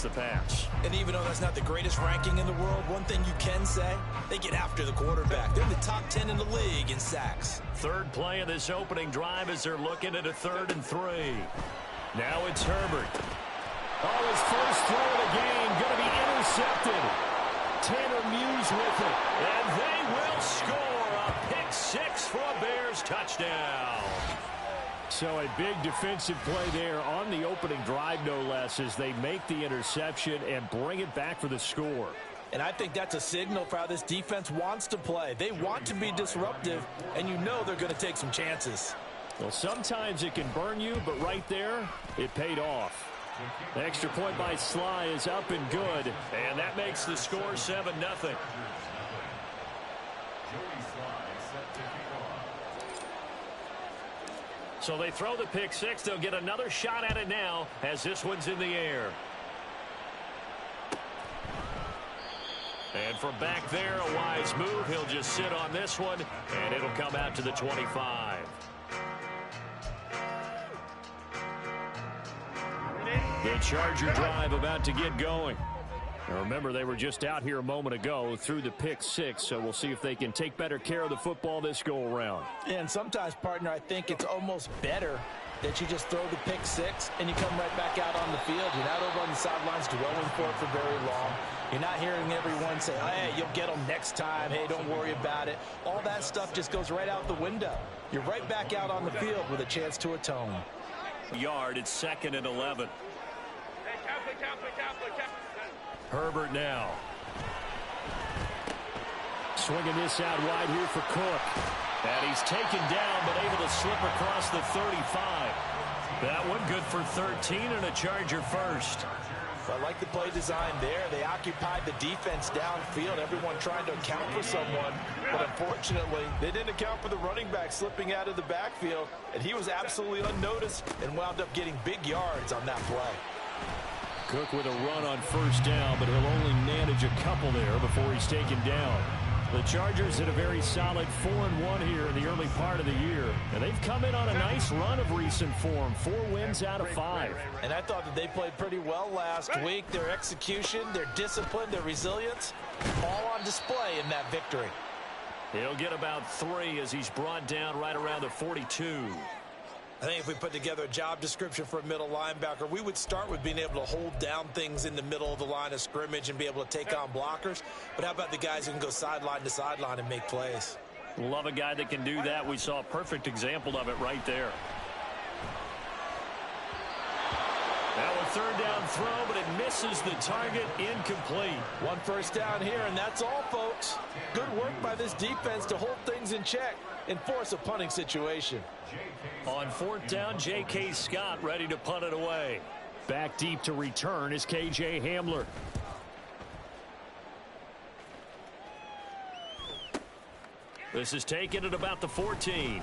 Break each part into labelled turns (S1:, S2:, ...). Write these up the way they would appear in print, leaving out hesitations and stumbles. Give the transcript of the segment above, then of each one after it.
S1: the pass.
S2: And even though that's not the greatest ranking in the world, one thing you can say, they get after the quarterback. They're in the top 10 in the league in sacks.
S1: Third play of this opening drive as they're looking at a 3rd and 3. Now it's Herbert. Oh, his first throw of the game going to be intercepted. Tanner Muse with it. And they will score a pick 6 for a Bears touchdown. So a big defensive play there on the opening drive, no less, as they make the interception and bring it back for the score.
S2: And I think that's a signal for how this defense wants to play. They want to be disruptive, and you know they're going to take some chances.
S1: Well, sometimes it can burn you, but right there, it paid off. The extra point by Sly is up and good, and that makes the score 7-0. So they throw the pick 6. They'll get another shot at it now as this one's in the air. And from back there, a wise move. He'll just sit on this one, and it'll come out to the 25. The Charger drive about to get going. Now remember, they were just out here a moment ago through the pick 6, so we'll see if they can take better care of the football this go-around.
S2: And sometimes, partner, I think it's almost better that you just throw the pick 6 and you come right back out on the field. You're not over on the sidelines dwelling for it for very long. You're not hearing everyone say, hey, you'll get them next time. Hey, don't worry about it. All that stuff just goes right out the window. You're right back out on the field with a chance to atone.
S1: Yard, it's 2nd and 11. Herbert now. Swinging this out wide here for Cook. And he's taken down, but able to slip across the 35. That one good for 13 and a Charger first.
S2: I like the play design there. They occupied the defense downfield, everyone trying to account for someone. But unfortunately, they didn't account for the running back slipping out of the backfield. And he was absolutely unnoticed and wound up getting big yards on that play.
S1: Cook with a run on first down, but he'll only manage a couple there before he's taken down. The Chargers had a very solid 4-1 here in the early part of the year, and they've come in on a nice run of recent form, 4 wins out of 5.
S2: And I thought that they played pretty well last week. Their execution, their discipline, their resilience, all on display in that victory.
S1: He'll get about 3 as he's brought down right around the 42.
S2: I think if we put together a job description for a middle linebacker, we would start with being able to hold down things in the middle of the line of scrimmage and be able to take on blockers. But how about the guys who can go sideline to sideline and make plays?
S1: Love a guy that can do that. We saw a perfect example of it right there. Now a 3rd down throw, but it misses the target, incomplete. 1 first down here, and that's all, folks. Good work by this defense to hold things in check and force a punting situation. On 4th down, J.K. Scott ready to punt it away. Back deep to return is K.J. Hamler. This is taken at about the 14.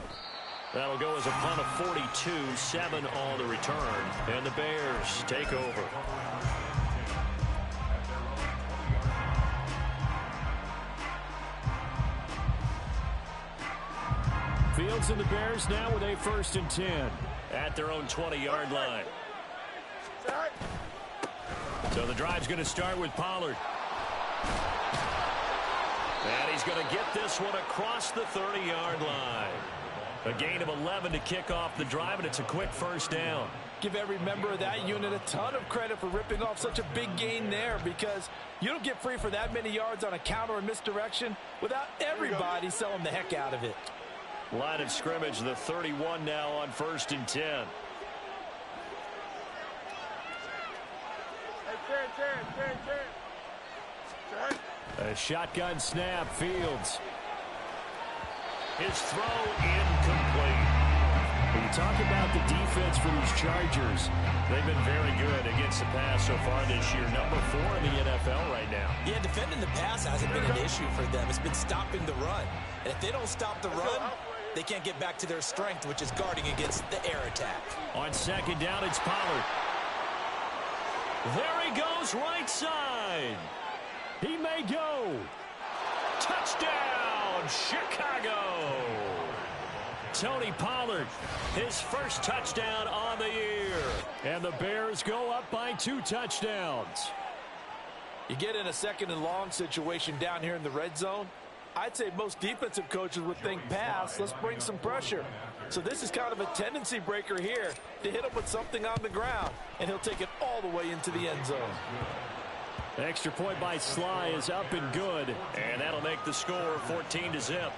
S1: That'll go as a punt of 42, 7 on the return, and the Bears take over. Fields and the Bears now with a 1st and 10 at their own 20-yard line. So the drive's going to start with Pollard. And he's going to get this one across the 30-yard line. A gain of 11 to kick off the drive, and it's a quick 1st down.
S2: Give every member of that unit a ton of credit for ripping off such a big gain there, because you don't get free for that many yards on a counter or misdirection without everybody selling the heck out of it.
S1: Line of scrimmage, the 31 now on 1st and 10. A shotgun snap, Fields. His throw incomplete. When you talk about the defense for these Chargers, they've been very good against the pass so far this year. Number 4 in the NFL right now.
S2: Yeah, defending the pass hasn't been an issue for them. It's been stopping the run. And if they don't stop the run, they can't get back to their strength, which is guarding against the air attack.
S1: On 2nd down, it's Pollard. There he goes, right side. He may go. Touchdown, Chicago. Tony Pollard, his first touchdown on the year. And the Bears go up by 2 touchdowns.
S2: You get in a second and long situation down here in the red zone, I'd say most defensive coaches would think pass, let's bring some pressure. So this is kind of a tendency breaker here to hit him with something on the ground, and he'll take it all the way into the end zone.
S1: Extra point by Sly is up and good, and that'll make the score 14-0.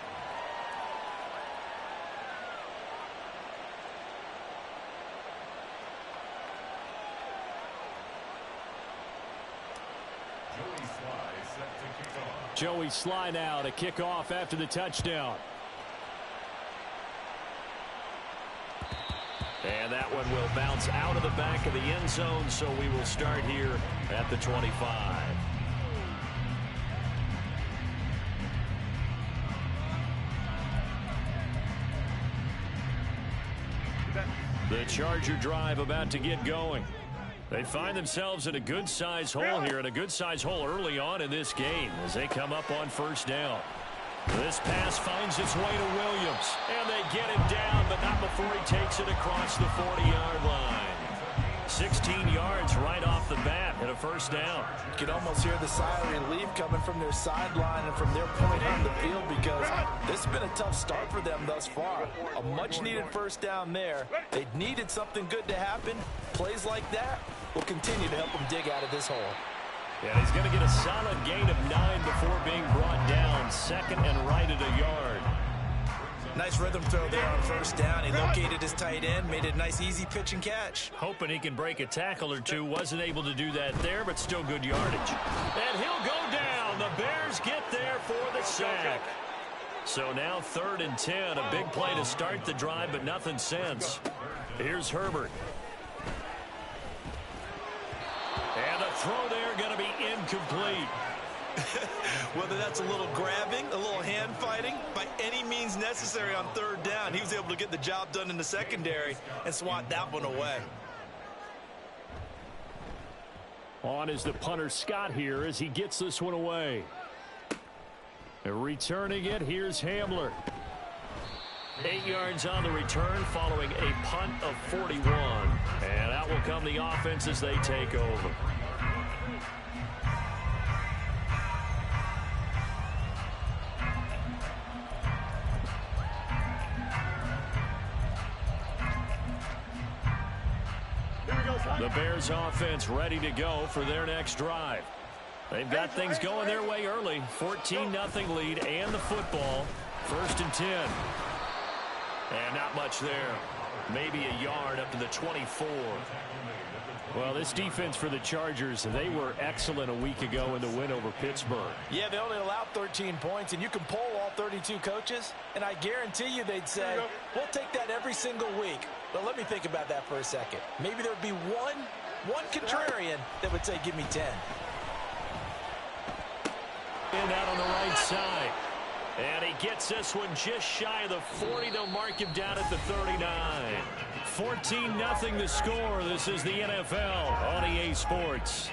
S1: Joey Sly now to kick off after the touchdown. And that one will bounce out of the back of the end zone, so we will start here at the 25. The Charger drive about to get going. They find themselves in a good-sized hole here, and a good-sized hole early on in this game as they come up on first down. This pass finds its way to Williams, and they get him down, but not before he takes it across the 40-yard line. 16 yards right off the bat and a first down.
S2: You can almost hear the sigh of relief coming from their sideline and from their point on the field, because this has been a tough start for them thus far. A much-needed first down there. They needed something good to happen. Plays like that will continue to help them dig out of this hole.
S1: Yeah, he's going to get a solid gain of 9 before being brought down. Second and right at a yard.
S2: Nice rhythm throw there on first down. He located his tight end, made it a nice easy pitch and catch.
S1: Hoping he can break a tackle or two. Wasn't able to do that there, but still good yardage. And he'll go down. The Bears get there for the sack. So now 3rd and 10. A big play to start the drive, but nothing since. Here's Herbert. And the throw there going to be incomplete.
S3: Whether that's a little grabbing, a little hand fighting, by any means necessary on 3rd down, he was able to get the job done in the secondary and swat that one away.
S1: On is the punter Scott here as he gets this one away. Returning it, here's Hamler. 8 yards on the return following a punt of 41. And out will come the offense as they take over. The Bears offense ready to go for their next drive. They've got things going their way early. 14-0 lead and the football. 1st and 10. And not much there. Maybe a yard up to the 24. Well, this defense for the Chargers, they were excellent a week ago in the win over Pittsburgh.
S2: Yeah, they only allowed 13 points, and you can poll all 32 coaches, and I guarantee you they'd say, we'll take that every single week. But let me think about that for a second. Maybe there'd be one contrarian that would say, give me 10.
S1: And out on the right side. And he gets this one just shy of the 40. They'll mark him down at the 39. 14-0 the score. This is the NFL on EA Sports.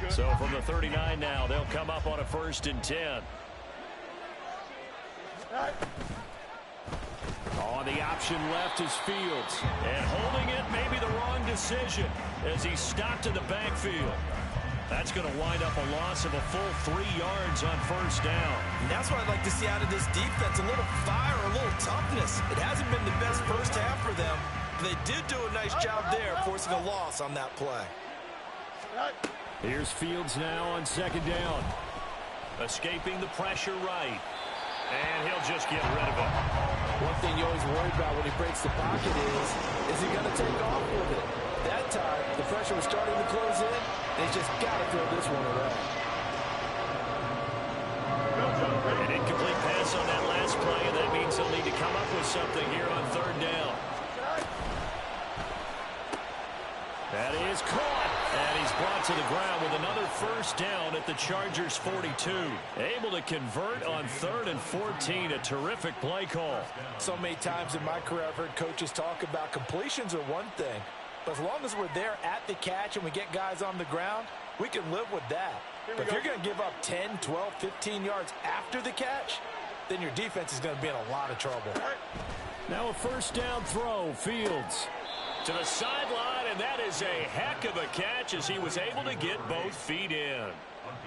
S1: So from the 39 now, they'll come up on a 1st and 10. On the option left is Fields. And holding it may be the wrong decision as he's stopped in the backfield. That's going to wind up a loss of a full 3 yards on 1st down.
S2: And that's what I'd like to see out of this defense. A little fire, a little toughness. It hasn't been the best first half for them. But they did do a nice job there, forcing a loss on that play.
S1: Here's Fields now on 2nd down. Escaping the pressure right. And he'll just get rid of it.
S2: One thing you always worry about when he breaks the pocket is he going to take off with it? That time, the pressure was starting to close in, and he's just got to throw this one away.
S1: An incomplete pass on that last play, and that means he'll need to come up with something here on 3rd down. That is caught, and he's brought to the ground with another 1st down at the Chargers' 42. Able to convert on 3rd and 14, a terrific play call.
S2: So many times in my career I've heard coaches talk about completions are one thing, But as long as we're there at the catch and we get guys on the ground, we can live with that. But if you're going to give up 10, 12, 15 yards after the catch, then your defense is going to be in a lot of trouble.
S1: Now a first down throw. Fields to the sideline, and that is a heck of a catch as he was able to get both feet in.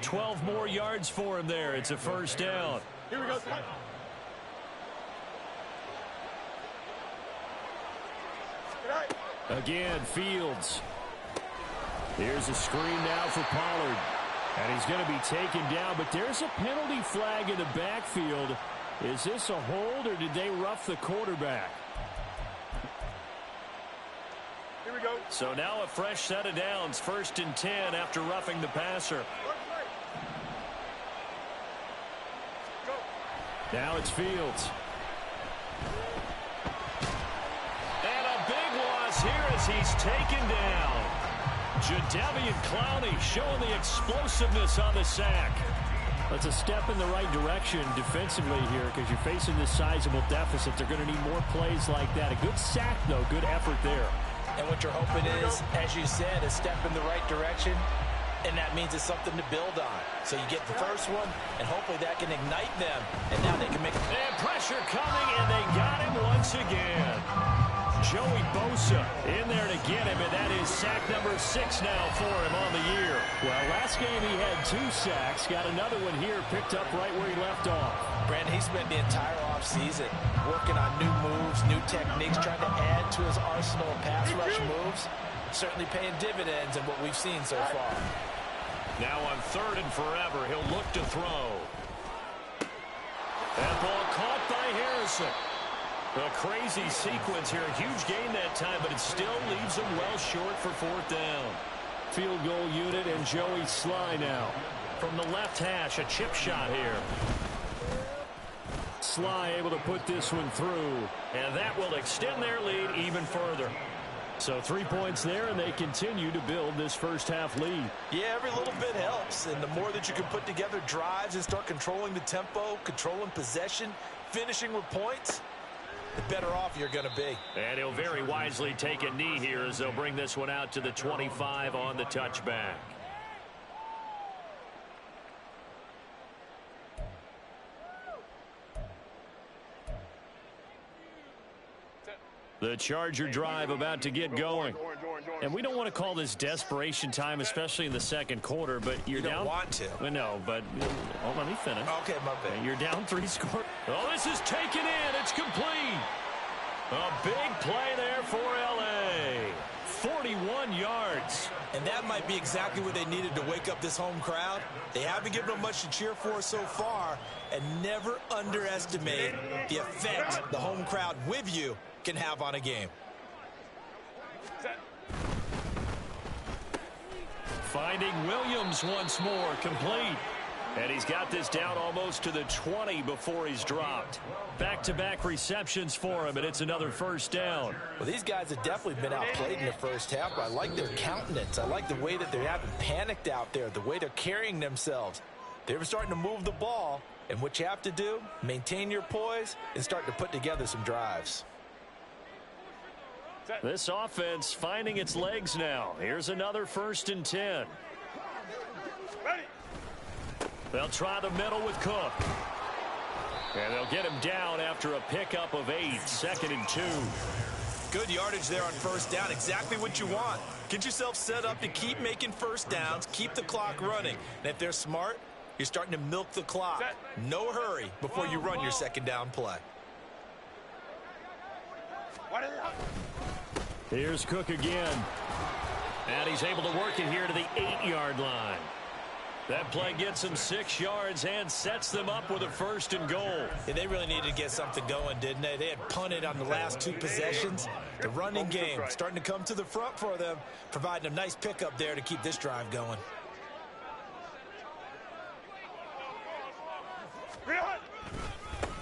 S1: 12 more yards for him there. It's a first down.
S4: Here we go.
S1: Again, Fields. Here's a screen now for Pollard. And he's going to be taken down, but there's a penalty flag in the backfield. Is this a hold, or did they rough the quarterback?
S4: Here we go.
S1: So now a fresh set of downs, 1st and 10 after roughing the passer.
S4: Go.
S1: Now it's Fields. And a big loss here as he's taken down. Jadeveon Clowney showing the explosiveness on the sack. That's a step in the right direction defensively here because you're facing this sizable deficit. They're going to need more plays like that. A good sack, though. Good effort there.
S2: And what you're hoping is, as you said, a step in the right direction, and that means it's something to build on. So you get the first one, and hopefully that can ignite them, and now they can make...
S1: And pressure coming, and they got him once again. Joey Bosa in there to get him, and that is sack number 6 now for him on the year. Well, last game he had 2 sacks. Got another one here, picked up right where he left off.
S2: Brandon, he spent the entire offseason working on new moves, new techniques, trying to add to his arsenal of pass rush moves. Certainly paying dividends in what we've seen so far.
S1: Now on 3rd and forever, he'll look to throw. That ball caught by Harrison. A crazy sequence here. A huge gain that time, but it still leaves him well short for 4th down. Field goal unit and Joey Sly now. From the left hash, a chip shot here. Sly able to put this one through, and that will extend their lead even further. So 3 points there, and they continue to build this first half lead.
S2: Yeah, every little bit helps, and the more that you can put together drives and start controlling the tempo, controlling possession, finishing with points, the better off you're going to be.
S1: And he'll very wisely take a knee here as they'll bring this one out to the 25 on the touchback. The Charger drive about to get going. And we don't want to call this desperation time, especially in the second quarter, but you're down.
S2: You don't want to.
S1: Well, no, but let me finish.
S2: Okay, my bad.
S1: You're down 3 scores. Oh, this is taken in. It's complete. A big play there for L.A. 41 yards.
S2: And that might be exactly what they needed to wake up this home crowd. They haven't given them much to cheer for so far, and never underestimate the effect the home crowd with you can have on a game.
S1: Finding Williams once more, complete. And he's got this down almost to the 20 before he's dropped. Back-to-back receptions for him, and it's another first down.
S2: Well, these guys have definitely been outplayed in the first half, but I like their countenance. I like the way that they haven't panicked out there, the way they're carrying themselves. They're starting to move the ball, and what you have to do, maintain your poise and start to put together some drives.
S1: This offense finding its legs now. Here's another 1st and 10. They'll try the middle with Cook. And they'll get him down after a pickup of 8, 2nd and 2.
S3: Good yardage there on 1st down. Exactly what you want. Get yourself set up to keep making 1st downs, keep the clock running. And if they're smart, you're starting to milk the clock. No hurry before you run your 2nd down play.
S1: Here's Cook again. And he's able to work it here to the 8-yard line. That play gets them 6 yards and sets them up with a 1st and goal.
S2: Yeah, they really needed to get something going, didn't they? They had punted on the last 2 possessions. The running game starting to come to the front for them, providing a nice pickup there to keep this drive going.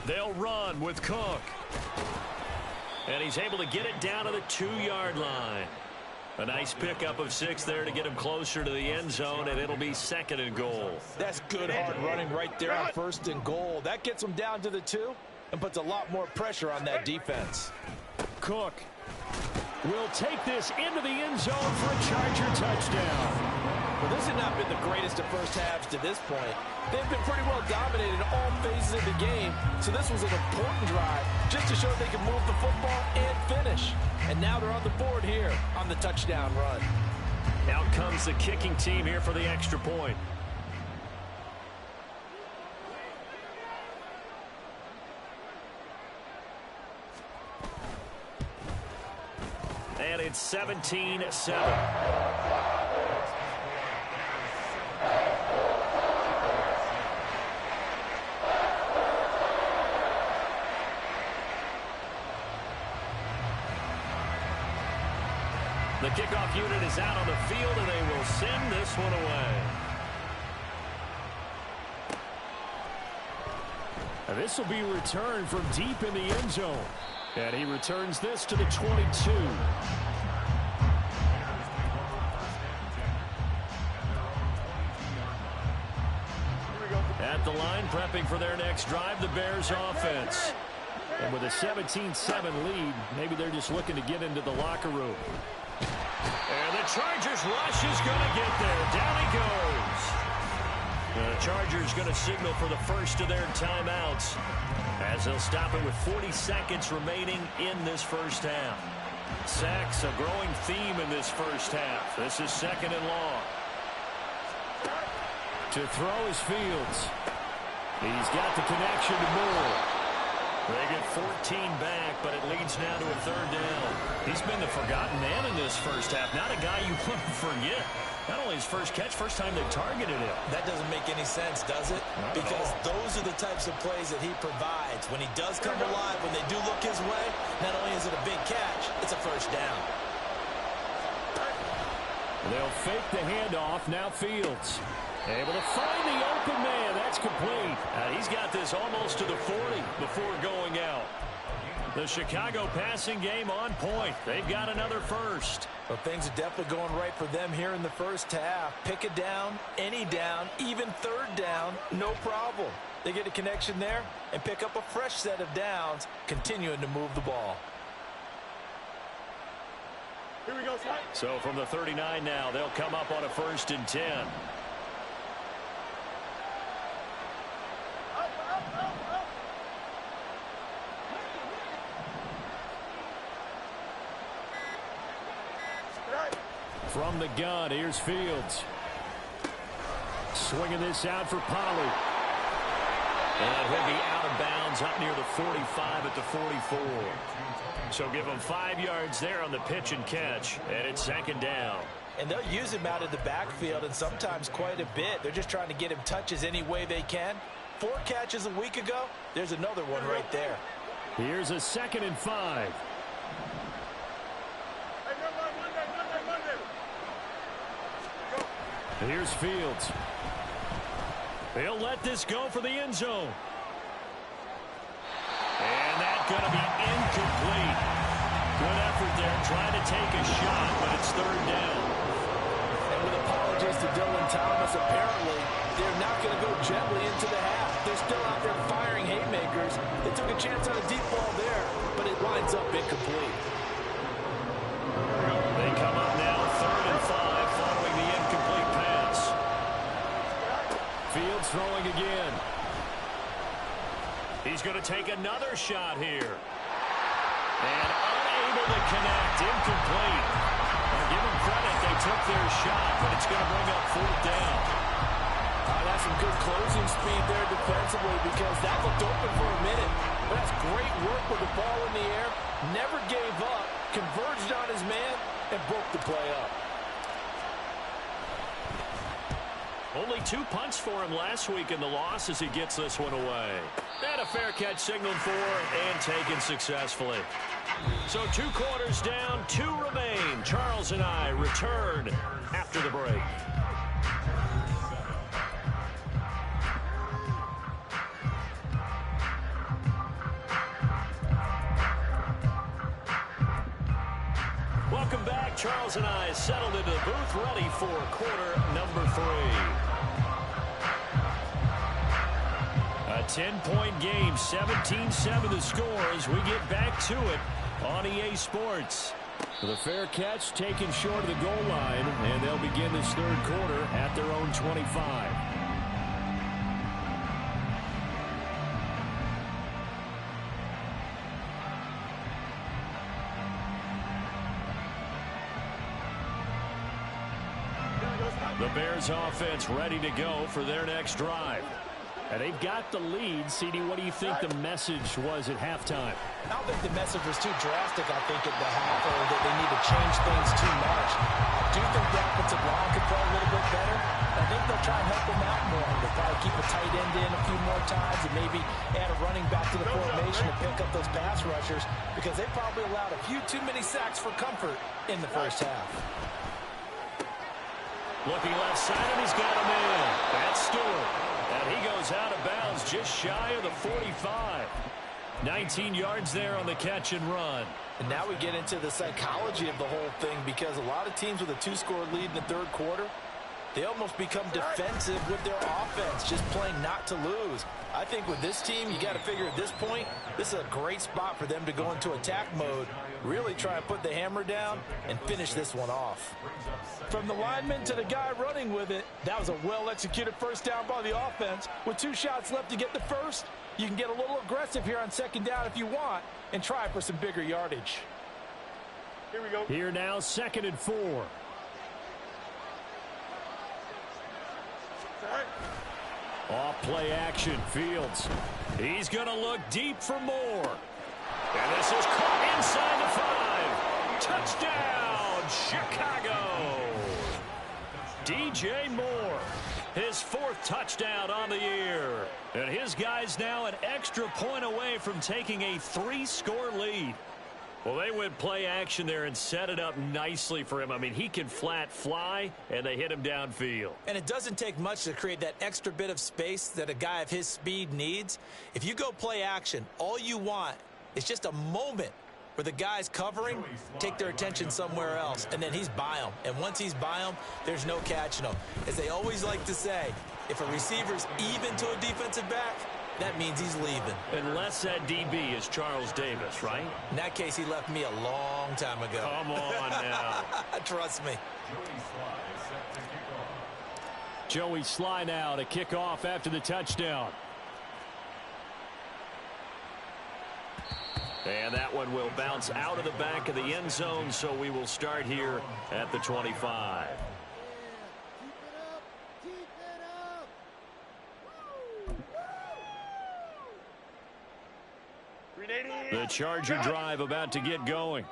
S1: They'll run with Cook. And he's able to get it down to the 2-yard line. A nice pickup of 6 there to get him closer to the end zone, and it'll be 2nd and goal.
S2: That's good hard running right there on 1st and goal. That gets them down to the 2 and puts a lot more pressure on that defense.
S1: Cook. will take this into the end zone for a Charger touchdown.
S2: Well, this has not been the greatest of first halves to this point. They've been pretty well dominated in all phases of the game, so this was an important drive just to show they can move the football and finish. And now they're on the board here on the touchdown run.
S1: Out comes the kicking team here for the extra point. And it's 17-7. The kickoff unit is out on the field, and they will send this one away. And this will be returned from deep in the end zone. And he returns this to the 22. At the line, prepping for their next drive, the Bears offense. And with a 17-7 lead, maybe they're just looking to get into the locker room. And the Chargers rush is going to get there. Down he goes. The Chargers going to signal for the first of their timeouts as they'll stop it with 40 seconds remaining in this first half. Sacks, a growing theme in this first half. This is second and long. To throw is Fields. He's got the connection to Moore. They get 14 back, but it leads now to a third down. He's been the forgotten man in this first half. Not a guy you want to forget. Not only his first catch, first time they targeted him.
S2: That doesn't make any sense, does it? Because those are the types of plays that he provides. When he does come alive, when they do look his way, not only is it a big catch, it's a first down.
S1: They'll fake the handoff. Now Fields able to find the open man. That's complete. He's got this almost to the 40 before going out. The Chicago passing game on point. They've got another first.
S2: Well, things are definitely going right for them here in the first half. Pick a down, any down, even third down, no problem. They get a connection there and pick up a fresh set of downs, continuing to move the ball.
S4: Here we go, Scott.
S1: So from the 39 now, they'll come up on a 1st and 10. From the gun, here's Fields. Swinging this out for Pollard. And he'll be out of bounds up near the 45 at the 44. So give him 5 yards there on the pitch and catch. And it's second down.
S2: And they'll use him out of the backfield, and sometimes quite a bit. They're just trying to get him touches any way they can. 4 catches a week ago. There's another one right there.
S1: Here's a 2nd and 5. Here's Fields. He'll let this go for the end zone. And that's going to be incomplete. Good effort there, trying to take a shot, but it's third down.
S2: And with apologies to Dylan Thomas, apparently they're not going to go gently into the half. They're still out there firing haymakers. They took a chance on a deep ball there, but it winds up incomplete.
S1: They come up now 3rd and 5 following the incomplete pass. Fields throwing again. He's going to take another shot here. And unable to connect. Incomplete. I'll give them credit. They took their shot, but it's going to bring up 4th down.
S2: That's some good closing speed there defensively, because that looked open for a minute. But that's great work with the ball in the air. Never gave up. Converged on his man and broke the play up.
S1: Only 2 punts for him last week in the loss as he gets this one away. And a fair catch signaled for and taken successfully. So 2 quarters down, 2 remain. Charles and I return after the break. Welcome back. Charles and I settled into the booth, ready for quarter number 3. A 10-point game, 17-7 the score as we get back to it on EA Sports. The fair catch taken short of the goal line, and they'll begin this third quarter at their own 25. The Bears offense ready to go for their next drive. And they've got the lead. CD, what do you think the message was at halftime?
S2: I don't think the message was too drastic, I think, at the half, or that they need to change things too much. I do think the offensive line could play a little bit better. I think they'll try and help them out more. They'll probably keep a tight end in a few more times and maybe add a running back to the formation to pick up those pass rushers, because they probably allowed a few too many sacks for comfort in the first half.
S1: Looking left side, and he's got him in. That's Stewart. And he goes out of bounds just shy of the 45. 19 yards there on the catch and run.
S2: And now we get into the psychology of the whole thing, because a lot of teams with a two-score lead in the third quarter, they almost become defensive with their offense, just playing not to lose. I think with this team, you got to figure at this point, this is a great spot for them to go into attack mode, really try and put the hammer down and finish this one off. From the lineman to the guy running with it, that was a well-executed first down by the offense. With 2 shots left to get the first, you can get a little aggressive here on second down if you want and try for some bigger yardage.
S4: Here we go.
S1: Here now, 2nd and 4. Off play action, Fields. He's going to look deep for more. And this is caught inside the 5. Touchdown, Chicago. DJ Moore, his 4th touchdown on the year. And his guys now an extra point away from taking a 3-score lead. Well, they went play action there and set it up nicely for him. I mean, he can flat fly, and they hit him downfield.
S2: And it doesn't take much to create that extra bit of space that a guy of his speed needs. If you go play action, all you want is just a moment where the guys covering take their attention somewhere else, and then he's by them. And once he's by them, there's no catching them. As they always like to say, if a receiver's even to a defensive back, that means he's leaving.
S1: Unless that DB is Charles Davis, right?
S2: In that case, he left me a long time ago.
S1: Come on now.
S2: Trust me.
S1: Joey Sly now to kick off after the touchdown. And that one will bounce out of the back of the end zone, so we will start here at the 25. The Charger drive about to get going.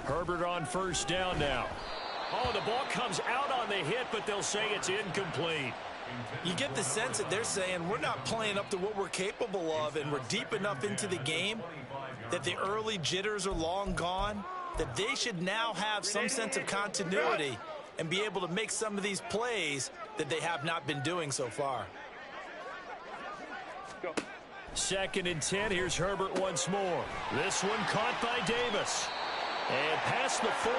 S1: Herbert on first down now. Oh, the ball comes out on the hit, but they'll say it's incomplete.
S2: You get the sense that they're saying we're not playing up to what we're capable of, and we're deep enough into the game that the early jitters are long gone, that they should now have some sense of continuity and be able to make some of these plays that they have not been doing so far.
S1: 2nd and 10. Here's Herbert once more. This one caught by Davis. And past the 40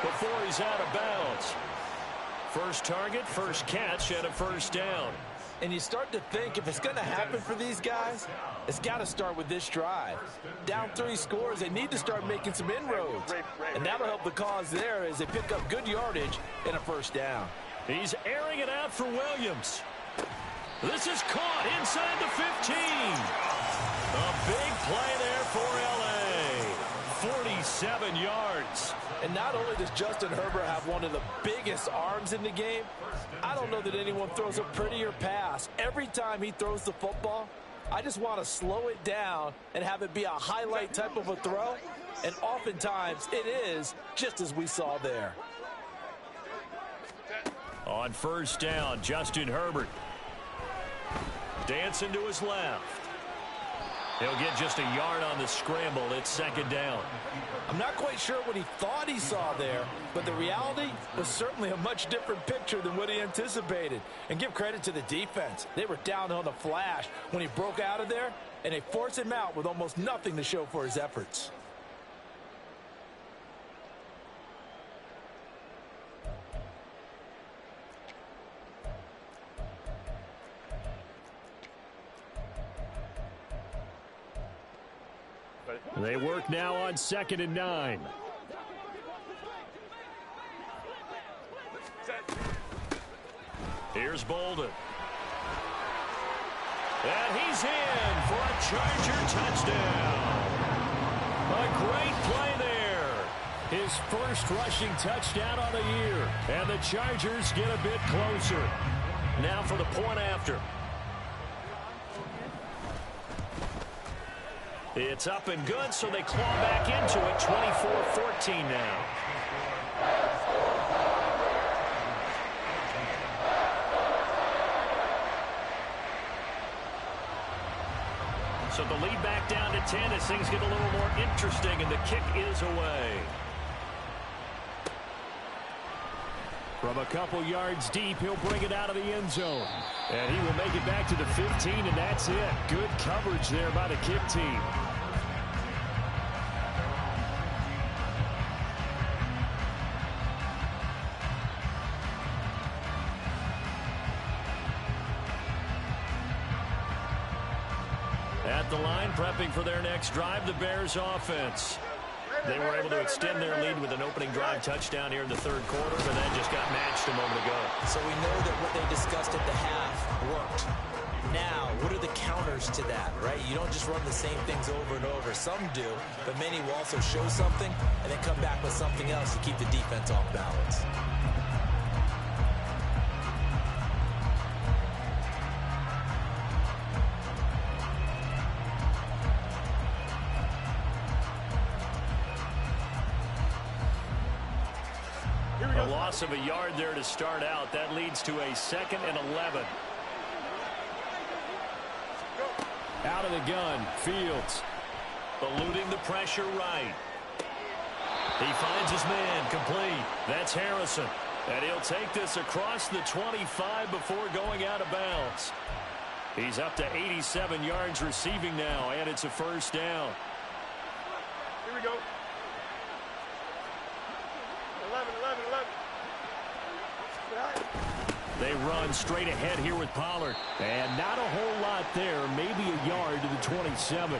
S1: before he's out of bounds. First target, first catch, and a first down.
S2: And you start to think if it's going to happen for these guys, it's got to start with this drive. Down 3 scores, they need to start making some inroads. And that'll help the cause there as they pick up good yardage and a first down.
S1: He's airing it out for Williams. This is caught inside the 15. A big play there for L.A. 47 yards.
S2: And not only does Justin Herbert have one of the biggest arms in the game, I don't know that anyone throws a prettier pass. Every time he throws the football, I just want to slow it down and have it be a highlight type of a throw. And oftentimes it is, just as we saw there.
S1: On first down, Justin Herbert. Dancing to his left. He'll get just a yard on the scramble. It's 2nd down.
S2: I'm not quite sure what he thought he saw there, but the reality was certainly a much different picture than what he anticipated. And give credit to the defense. They were down on the flash when he broke out of there, and they forced him out with almost nothing to show for his efforts.
S1: They work now on 2nd and 9. Here's Bolden. And he's in for a Charger touchdown. A great play there. His first rushing touchdown on the year. And the Chargers get a bit closer. Now for the point after. It's up and good, so they claw back into it. 24-14 now. So the lead back down to 10 as things get a little more interesting, and the kick is away. From a couple yards deep, he'll bring it out of the end zone. And he will make it back to the 15, and that's it. Good coverage there by the kick team. At the line, prepping for their next drive, the Bears offense. They were able to extend their lead with an opening drive touchdown here in the third quarter, but then just got matched a moment ago.
S2: So we know that what they discussed at the half worked. Now, what are the counters to that, right? You don't just run the same things over and over. Some do, but many will also show something and then come back with something else to keep the defense off balance.
S1: A loss of a yard there to start out. That leads to a 2nd and 11. Out of the gun, Fields. Eluding the pressure right. He finds his man, complete. That's Harrison. And he'll take this across the 25 before going out of bounds. He's up to 87 yards receiving now, and it's a first down.
S4: Here we go. 11.
S1: They run straight ahead here with Pollard. And not a whole lot there, maybe a yard to the 27.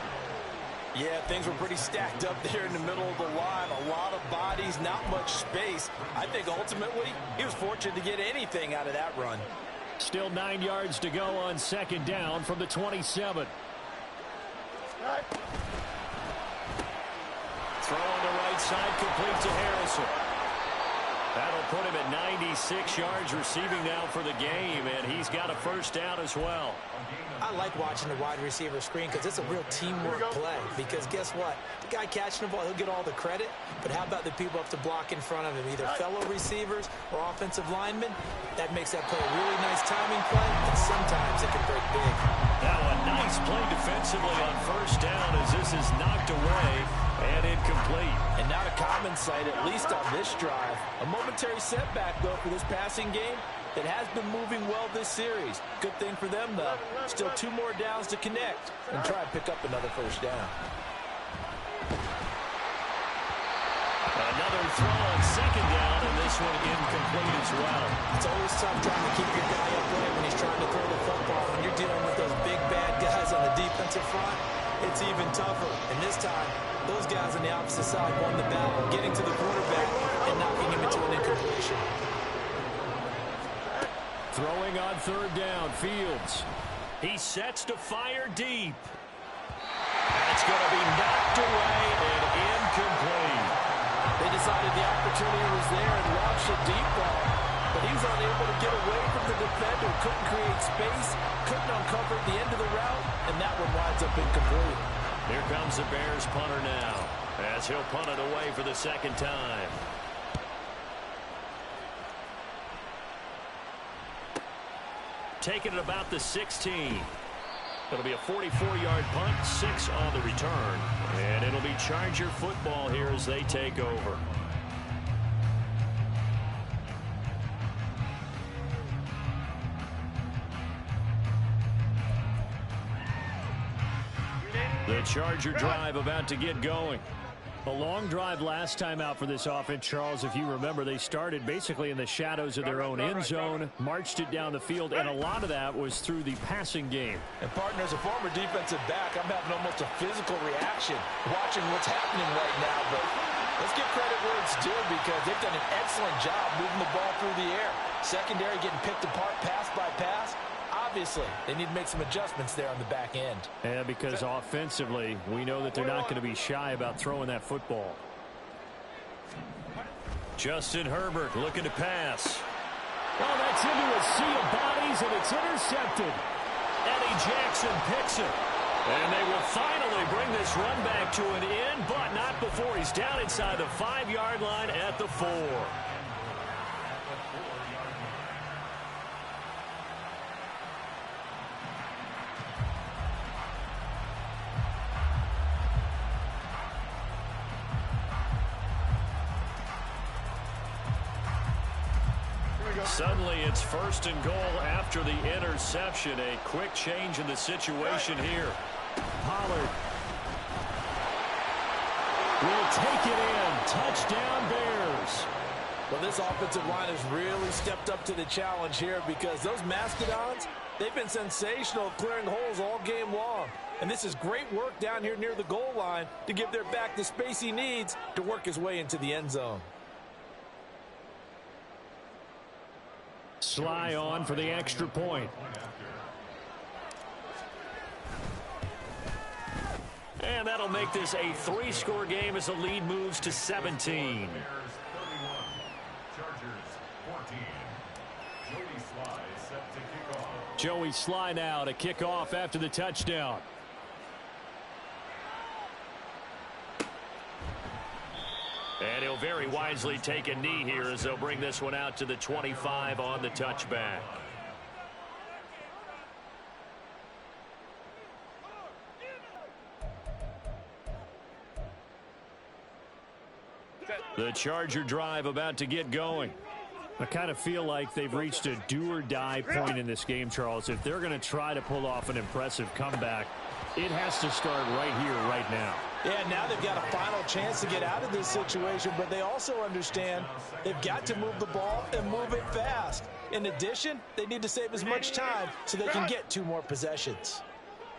S2: Yeah, things were pretty stacked up there in the middle of the line. A lot of bodies, not much space. I think ultimately he was fortunate to get anything out of that run.
S1: Still 9 yards to go on 2nd down from the 27. Throw on the right side, complete to Harrison. That'll put him at 96 yards receiving now for the game, and he's got a first down as well.
S2: I like watching the wide receiver screen because it's a real teamwork play. Because guess what? The guy catching the ball, he'll get all the credit. But how about the people up to block in front of him, either fellow receivers or offensive linemen? That makes that play a really nice timing play, and sometimes it can break big.
S1: Now a nice play defensively on first down as this is knocked away and incomplete.
S2: And not a common sight, at least on this drive. A momentary setback, though, for this passing game that has been moving well this series. Good thing for them, though. Still 2 more downs to connect and try and pick up another first down.
S1: Another throw on 2nd down, and this one incomplete as well.
S2: It's always tough trying to keep your guy upright when he's trying to throw the football. When you're dealing with those big, bad guys on the defensive front, it's even tougher. And this time, those guys on the opposite side won the battle, getting to the quarterback and knocking him into an incompletion.
S1: Throwing on 3rd down, Fields. He sets to fire deep. That's going to be knocked away and incomplete.
S2: They decided the opportunity was there and launched a deep ball, but he was unable to get away from the defender, couldn't create space, couldn't uncover the end of the route, and that one winds up incomplete.
S1: Here comes the Bears punter now, as he'll punt it away for the 2nd time. Taking it about the 16. It'll be a 44-yard punt, 6 on the return. And it'll be Charger football here as they take over. The Charger drive about to get going. A long drive last time out for this offense, Charles. If you remember, they started basically in the shadows of their own end zone, marched it down the field, and a lot of that was through the passing game.
S2: And, partner, as a former defensive back, I'm having almost a physical reaction watching what's happening right now. But let's give credit where it's due because they've done an excellent job moving the ball through the air. Secondary getting picked apart pass by pass. Obviously, they need to make some adjustments there on the back end.
S1: Yeah, because offensively, we know that they're not going to be shy about throwing that football. Justin Herbert looking to pass. Oh, that's into a sea of bodies, and it's intercepted. Eddie Jackson picks it. And they will finally bring this run back to an end, but not before he's down inside the 5-yard line at the 4. Suddenly, it's 1st and goal after the interception. A quick change in the situation here. Pollard will take it in. Touchdown, Bears.
S2: Well, this offensive line has really stepped up to the challenge here because those Mastodons, they've been sensational clearing holes all game long. And this is great work down here near the goal line to give their back the space he needs to work his way into the end zone.
S1: Sly on for the extra point. And that'll make this a 3-score game as the lead moves to 17. Joey Sly now to kick off after the touchdown. And he'll very wisely take a knee here as they'll bring this one out to the 25 on the touchback. The Charger drive about to get going. I kind of feel like they've reached a do-or-die point in this game, Charles. If they're going to try to pull off an impressive comeback, it has to start right here, right now.
S2: Yeah, now they've got a final chance to get out of this situation, but they also understand they've got to move the ball and move it fast. In addition, they need to save as much time so they can get 2 more possessions.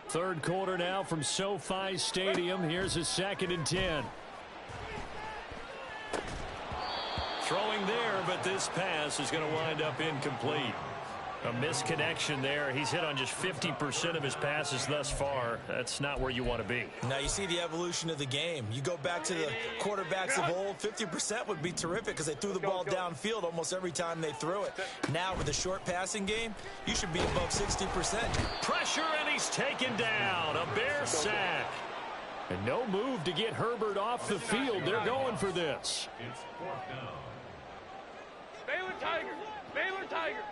S1: 3rd quarter now from SoFi Stadium. Here's a 2nd and 10. Throwing there, but this pass is going to wind up incomplete. A misconnection there. He's hit on just 50% of his passes thus far. That's not where you want to be.
S3: Now you see the evolution of the game. You go back to the quarterbacks of old, 50% would be terrific because they threw the ball downfield almost every time they threw it. Now with the short passing game, you should be above 60%.
S1: Pressure, and he's taken down. A Bear sack. And no move to get Herbert off the field. They're going for this.
S4: It's 4th down. Baylor Tigers. Baylor Tigers.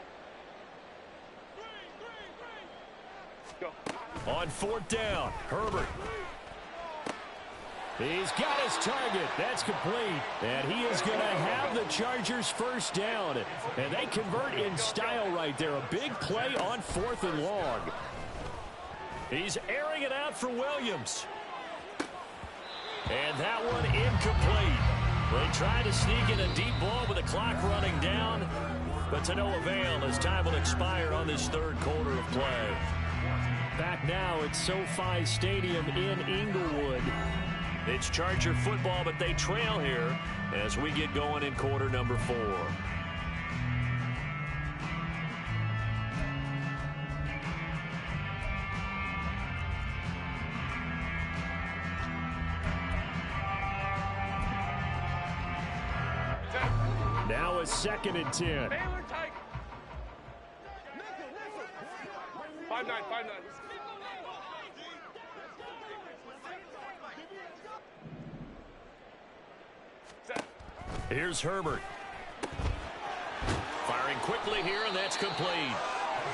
S4: Go.
S1: On 4th down, Herbert. He's got his target. That's complete. And he is going to have the Chargers 1st down. And they convert in style right there. A big play on 4th and long. He's airing it out for Williams. And that one incomplete. They try to sneak in a deep ball with the clock running down, but to no avail as time will expire on this 3rd quarter of play. Back now at SoFi Stadium in Inglewood. It's Charger football, but they trail here as we get going in quarter number 4. Now a 2nd and 10.
S4: Baylor Tigers. 5-9, 5-9.
S1: Here's Herbert. Firing quickly here, and that's complete.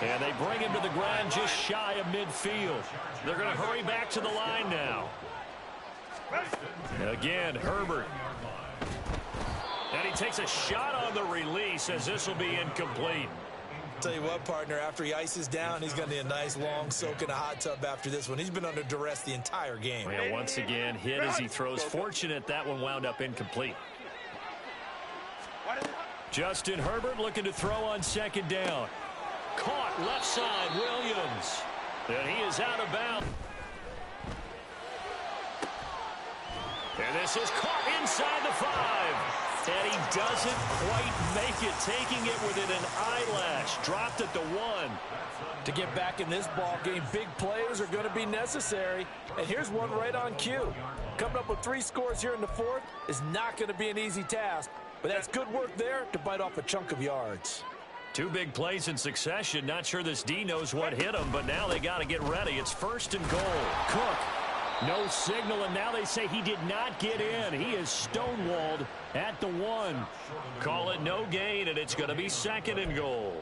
S1: And they bring him to the ground just shy of midfield. They're going to hurry back to the line now. Again, Herbert. And he takes a shot on the release as this will be incomplete.
S3: tell you what, partner, after he ices down, he's going to need a nice long soak in a hot tub after this one. He's been under duress the entire game.
S1: Well, once again, hit as he throws. Fortunate that one wound up incomplete. Justin Herbert looking to throw on second down. Caught left side, Williams. And he is out of bounds. And this is caught inside the 5. And he doesn't quite make it, taking it within an eyelash. Dropped at the 1.
S2: To get back in this ball game, big plays are going to be necessary. And here's one right on cue. Coming up with 3 scores here in the 4th is not going to be an easy task. But that's good work there to bite off a chunk of yards.
S1: 2 big plays in succession. Not sure this D knows what hit him, but now they got to get ready. It's 1st and goal. Cook, no signal, and now they say he did not get in. He is stonewalled at the 1. Call it no gain, and it's going to be 2nd and goal.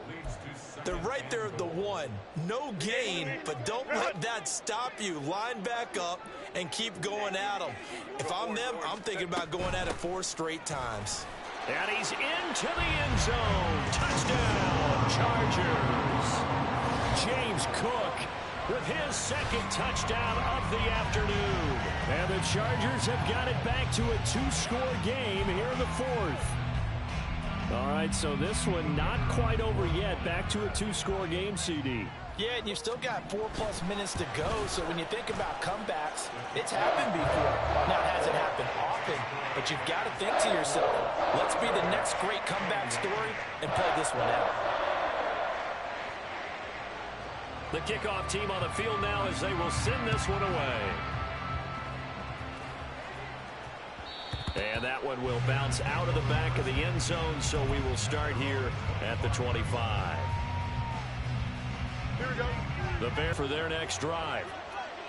S3: They're right there at the 1. No gain, but don't let that stop you. Line back up and keep going at them. If I'm them, I'm thinking about going at it 4 straight times.
S1: And he's into the end zone. Touchdown, Chargers. James Cook with his 2nd touchdown of the afternoon. And the Chargers have got it back to a 2-score game here in the 4th. All right, so this one not quite over yet. Back to a 2-score game, CD.
S2: Yeah, and you've still got 4+ minutes to go, so when you think about comebacks, it's happened before. Now, it hasn't happened often, but you've got to think to yourself, let's be the next great comeback story and play this one out.
S1: The kickoff team on the field now as they will send this one away. And that one will bounce out of the back of the end zone, so we will start here at the 25.
S4: Here we go.
S1: The Bears for their next drive.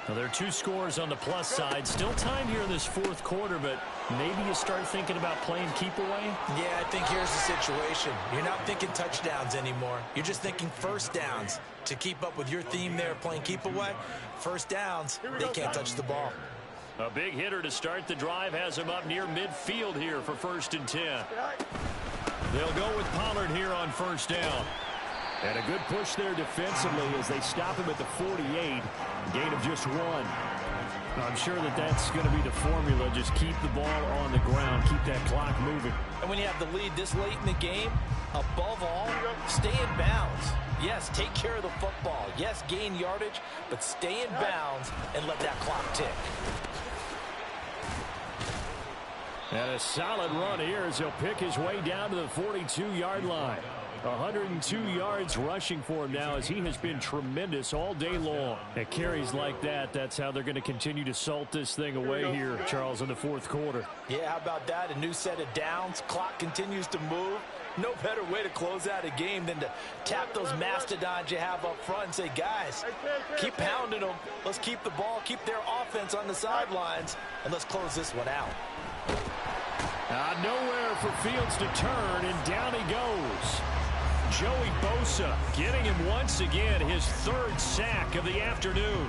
S1: Now, there are 2 scores on the plus side. Still time here in this 4th quarter, but maybe you start thinking about playing keep away?
S3: Yeah, I think here's the situation. You're not thinking touchdowns anymore. You're just thinking 1st downs. To keep up with your theme there, playing keep away, 1st downs, they can't touch the ball.
S1: A big hitter to start the drive has him up near midfield here for 1st and 10. They'll go with Pollard here on 1st down. And a good push there defensively as they stop him at the 48. Gain of just 1. I'm sure that that's going to be the formula. Just keep the ball on the ground. Keep that clock moving.
S2: And when you have the lead this late in the game, above all, stay in bounds. Yes, take care of the football. Yes, gain yardage, but stay in bounds and let that clock tick.
S1: And a solid run here as he'll pick his way down to the 42-yard line. 102 yards rushing for him now as he has been tremendous all day long. At carries like that, that's how they're going to continue to salt this thing away here, Charles, in the 4th quarter.
S2: Yeah, how about that? A new set of downs. Clock continues to move. No better way to close out a game than to tap those mastodons you have up front and say, guys, keep pounding them. Let's keep the ball, keep their offense on the sidelines, and let's close this one out.
S1: Nowhere for Fields to turn, and down he goes. Joey Bosa getting him once again his 3rd sack of the afternoon.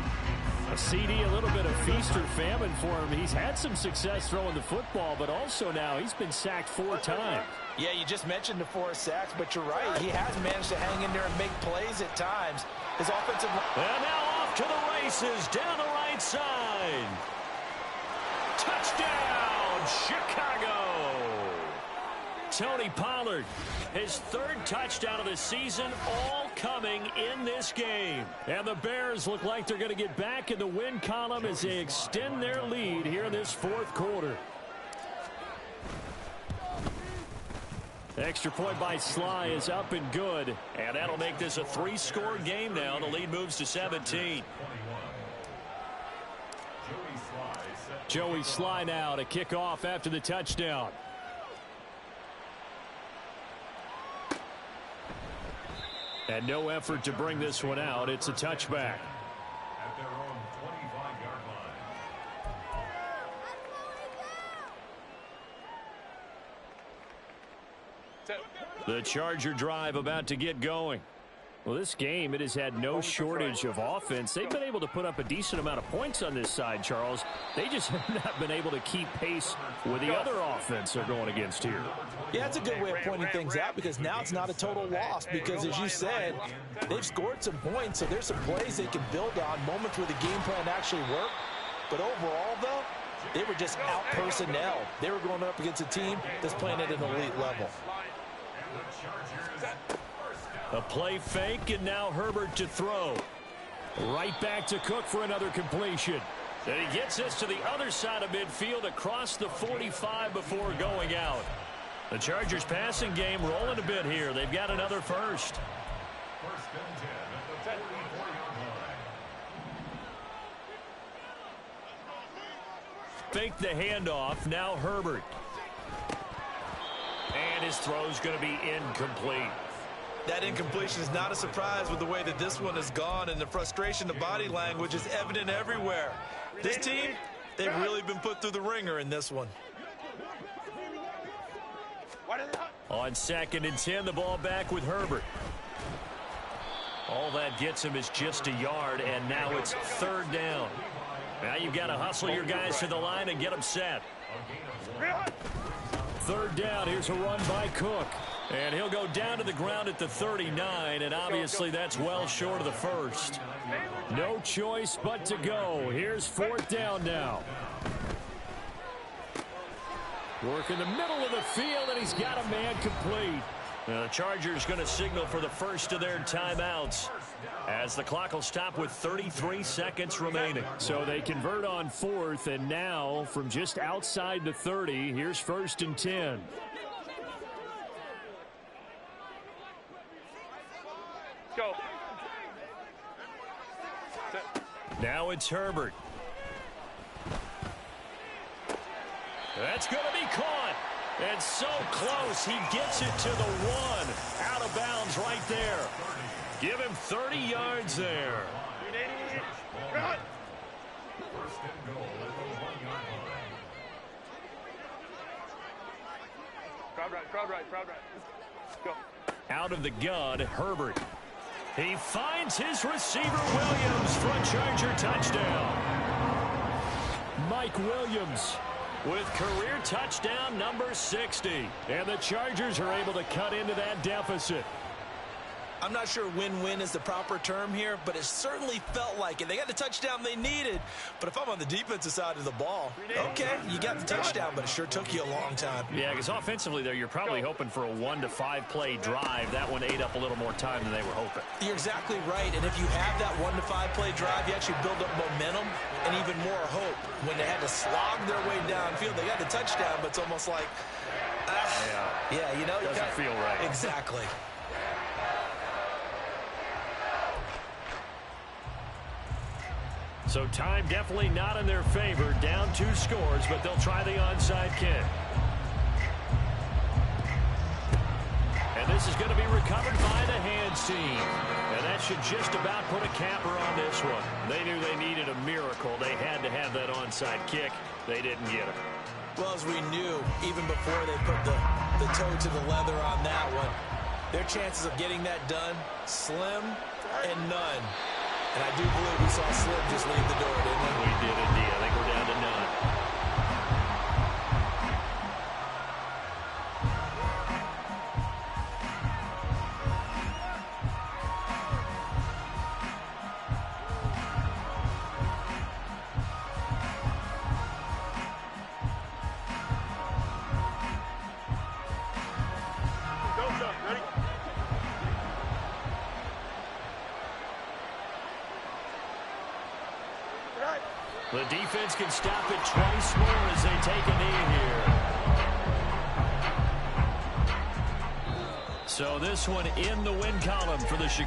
S1: A CD, a little bit of feast or famine for him. He's had some success throwing the football, but also now he's been sacked 4 times.
S2: Yeah, you just mentioned the 4 sacks, but you're right. He has managed to hang in there and make plays at times. His offensive line.
S1: And now off to the races down the right side. Touchdown, Chicago. Tony Pollard, his 3rd touchdown of the season, all coming in this game. And the Bears look like they're going to get back in the win column as they extend their lead here in this 4th quarter. Extra point by Sly is up and good. And that'll make this a 3-score game now. The lead moves to 17. Joey Sly now to kick off after the touchdown. And no effort to bring this one out. It's a touchback.
S5: At their own 25-yard line.
S1: The Charger drive about to get going. Well, this game, it has had no shortage of offense. They've been able to put up a decent amount of points on this side, Charles. They just have not been able to keep pace with the other offense they're going against here.
S2: Yeah, that's a good way of pointing things out because now it's not a total loss because, as you said, they've scored some points, so there's some plays they can build on, moments where the game plan actually worked. But overall, though, they were just out personnel. They were going up against a team that's playing at an elite level.
S1: A play fake, and now Herbert to throw. Right back to Cook for another completion. And he gets this to the other side of midfield across the 45 before going out. The Chargers passing game rolling a bit here. They've got another first.
S5: First and 10 at the 44-yard line.
S1: Fake the handoff. Now Herbert. And his throw's going to be incomplete.
S3: That incompletion is not a surprise with the way that this one has gone, and the frustration, the body language is evident everywhere. This team, they've really been put through the ringer in this one.
S1: On 2nd and 10, the ball back with Herbert. All that gets him is just a yard, and now it's 3rd down. Now you've got to hustle your guys to the line and get them set. 3rd down, here's a run by Cook. And he'll go down to the ground at the 39, and obviously that's well short of the first. No choice but to go. Here's 4th down now. Work in the middle of the field, and he's got a man complete. Now the Chargers going to signal for the first of their timeouts as the clock will stop with 33 seconds remaining. So they convert on 4th, and now from just outside the 30, here's 1st and 10.
S4: Go.
S1: Now it's Herbert. That's going to be caught. And so close. He gets it to the 1. Out of bounds right there. Give him 30 yards there.
S5: First and goal at the 1-yard line.
S4: Crowd right. Go.
S1: Out of the gun, Herbert. He finds his receiver, Williams, for a Charger touchdown. Mike Williams with career touchdown number 60. And the Chargers are able to cut into that deficit.
S3: I'm not sure win-win is the proper term here, but it certainly felt like it. They got the touchdown they needed, but if I'm on the defensive side of the ball, okay, you got the touchdown, but it sure took you a long time.
S1: Yeah, because offensively there, you're probably hoping for a 1 to 5 play drive. That one ate up a little more time than they were hoping.
S3: You're exactly right, and if you have that 1 to 5 play drive, you actually build up momentum and even more hope. When they had to slog their way downfield, they got the touchdown, but it's almost like, yeah, you know,
S1: doesn't feel right.
S3: Exactly.
S1: So time definitely not in their favor. Down 2 scores, but they'll try the onside kick. And this is going to be recovered by the hands team. And that should just about put a capper on this one. They knew they needed a miracle. They had to have that onside kick. They didn't get it.
S3: Well, as we knew, even before they put the toe to the leather on that one, their chances of getting that done, slim and none. And I do believe we saw Slim just leave the door, didn't we?
S1: We did indeed. I think we're down to none.
S4: Ready?
S1: The defense can stop it twice more as they take a knee here. So this one in the win column for the Chicago.